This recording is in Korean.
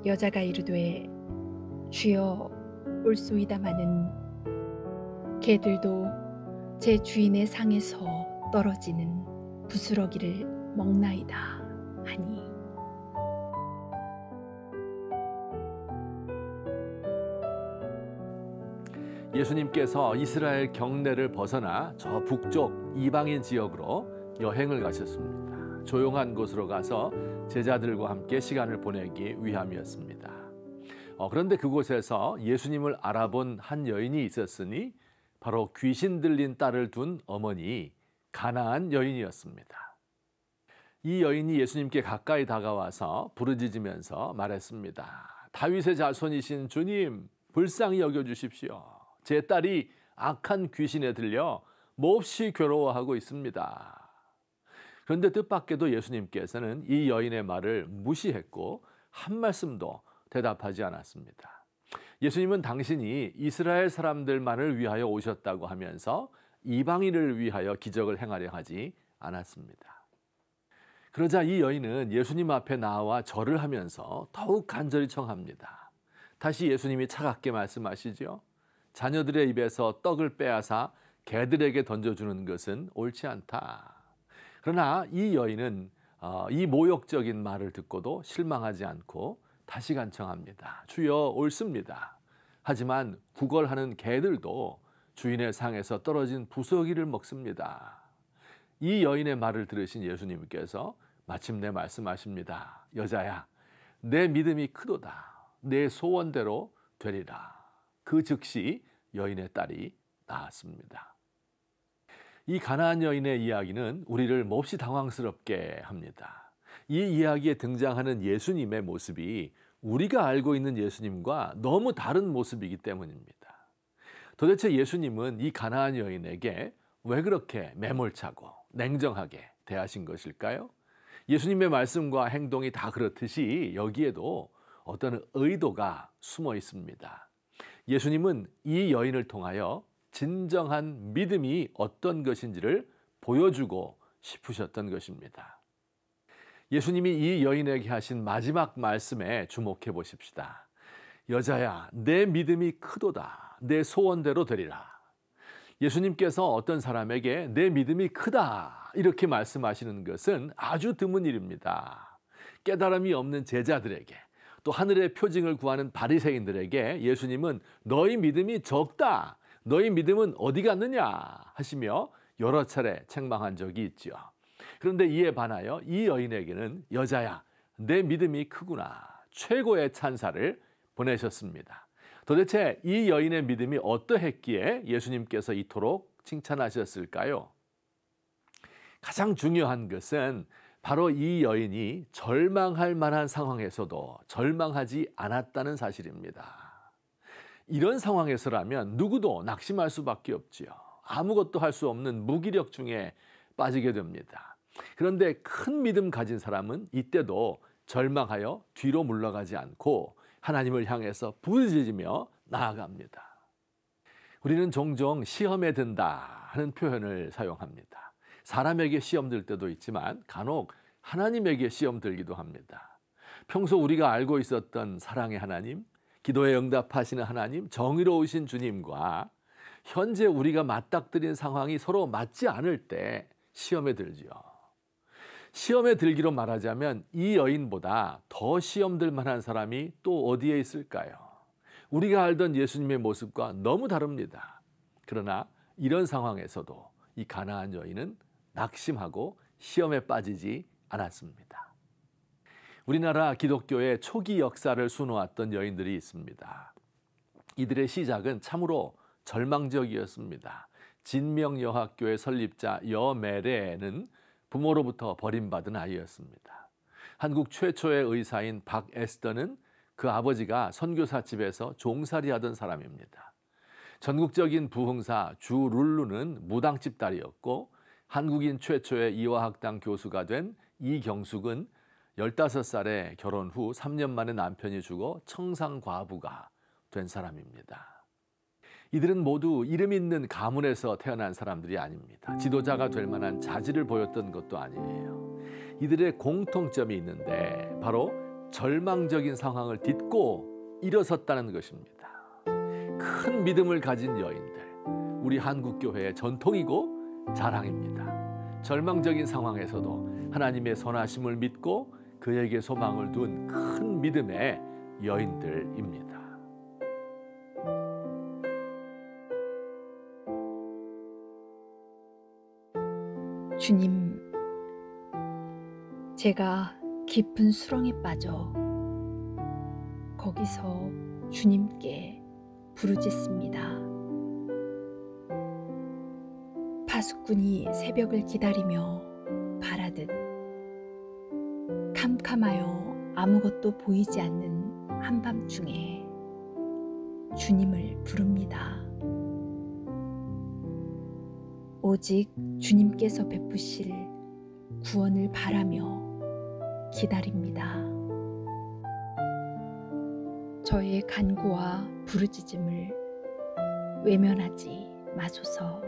여자가 이르되 주여 올소이다마는 개들도 제 주인의 상에서 떨어지는 부스러기를 먹나이다 하니 예수님께서 이스라엘 경내를 벗어나 저 북쪽 이방인 지역으로 여행을 가셨습니다. 조용한 곳으로 가서 제자들과 함께 시간을 보내기 위함이었습니다. 그런데 그곳에서 예수님을 알아본 한 여인이 있었으니 바로 귀신 들린 딸을 둔 어머니 가나안 여인이었습니다. 이 여인이 예수님께 가까이 다가와서 부르짖으면서 말했습니다. 다윗의 자손이신 주님, 불쌍히 여겨주십시오. 제 딸이 악한 귀신에 들려 몹시 괴로워하고 있습니다. 그런데 뜻밖에도 예수님께서는 이 여인의 말을 무시했고 한 말씀도 대답하지 않았습니다. 예수님은 당신이 이스라엘 사람들만을 위하여 오셨다고 하면서 이방인을 위하여 기적을 행하려 하지 않았습니다. 그러자 이 여인은 예수님 앞에 나와 절을 하면서 더욱 간절히 청합니다. 다시 예수님이 차갑게 말씀하시죠. 자녀들의 입에서 떡을 빼앗아 개들에게 던져주는 것은 옳지 않다. 그러나 이 여인은 이 모욕적인 말을 듣고도 실망하지 않고 다시 간청합니다. 주여 옳습니다. 하지만 구걸하는 개들도 주인의 상에서 떨어진 부스러기를 먹습니다. 이 여인의 말을 들으신 예수님께서 마침내 말씀하십니다. 여자야, 내 믿음이 크도다. 내 소원대로 되리라. 그 즉시 여인의 딸이 나았습니다. 이 가나안 여인의 이야기는 우리를 몹시 당황스럽게 합니다. 이 이야기에 등장하는 예수님의 모습이 우리가 알고 있는 예수님과 너무 다른 모습이기 때문입니다. 도대체 예수님은 이 가나안 여인에게 왜 그렇게 매몰차고 냉정하게 대하신 것일까요? 예수님의 말씀과 행동이 다 그렇듯이 여기에도 어떤 의도가 숨어 있습니다. 예수님은 이 여인을 통하여 진정한 믿음이 어떤 것인지를 보여주고 싶으셨던 것입니다. 예수님이 이 여인에게 하신 마지막 말씀에 주목해 보십시다. 여자야, 내 믿음이 크도다. 내 소원대로 되리라. 예수님께서 어떤 사람에게 내 믿음이 크다 이렇게 말씀하시는 것은 아주 드문 일입니다. 깨달음이 없는 제자들에게 또 하늘의 표징을 구하는 바리새인들에게 예수님은 너희 믿음이 적다. 너희 믿음은 어디 갔느냐 하시며 여러 차례 책망한 적이 있지요. 그런데 이에 반하여 이 여인에게는 여자야, 내 믿음이 크구나. 최고의 찬사를 보내셨습니다. 도대체 이 여인의 믿음이 어떠했기에 예수님께서 이토록 칭찬하셨을까요? 가장 중요한 것은 바로 이 여인이 절망할 만한 상황에서도 절망하지 않았다는 사실입니다. 이런 상황에서라면 누구도 낙심할 수밖에 없지요. 아무것도 할 수 없는 무기력 중에 빠지게 됩니다. 그런데 큰 믿음 가진 사람은 이때도 절망하여 뒤로 물러가지 않고 하나님을 향해서 부르짖으며 나아갑니다. 우리는 종종 시험에 든다 하는 표현을 사용합니다. 사람에게 시험 들 때도 있지만 간혹 하나님에게 시험 들기도 합니다. 평소 우리가 알고 있었던 사랑의 하나님, 기도에 응답하시는 하나님, 정의로우신 주님과 현재 우리가 맞닥뜨린 상황이 서로 맞지 않을 때 시험에 들지요. 시험에 들기로 말하자면 이 여인보다 더 시험 들 만한 사람이 또 어디에 있을까요? 우리가 알던 예수님의 모습과 너무 다릅니다. 그러나 이런 상황에서도 이 가나안 여인은 낙심하고 시험에 빠지지 않았습니다. 우리나라 기독교의 초기 역사를 수놓았던 여인들이 있습니다. 이들의 시작은 참으로 절망적이었습니다. 진명여학교의 설립자 여메레는 부모로부터 버림받은 아이였습니다. 한국 최초의 의사인 박에스더는 그 아버지가 선교사 집에서 종살이하던 사람입니다. 전국적인 부흥사 주룰루는 무당집 딸이었고 한국인 최초의 이화학당 교수가 된 이경숙은 15살에 결혼 후 3년 만에 남편이 죽어 청상과부가 된 사람입니다. 이들은 모두 이름 있는 가문에서 태어난 사람들이 아닙니다. 지도자가 될 만한 자질을 보였던 것도 아니에요. 이들의 공통점이 있는데 바로 절망적인 상황을 딛고 일어섰다는 것입니다. 큰 믿음을 가진 여인들, 우리 한국교회의 전통이고 자랑입니다. 절망적인 상황에서도 하나님의 선하심을 믿고 그에게 소망을 둔 큰 믿음의 여인들입니다. 주님, 제가 깊은 수렁에 빠져 거기서 주님께 부르짖습니다. 파수꾼이 새벽을 기다리며 바라듯 캄캄하여 아무것도 보이지 않는 한밤중에 주님을 부릅니다. 오직 주님께서 베푸실 구원을 바라며 기다립니다. 저의 간구와 부르짖음을 외면하지 마소서.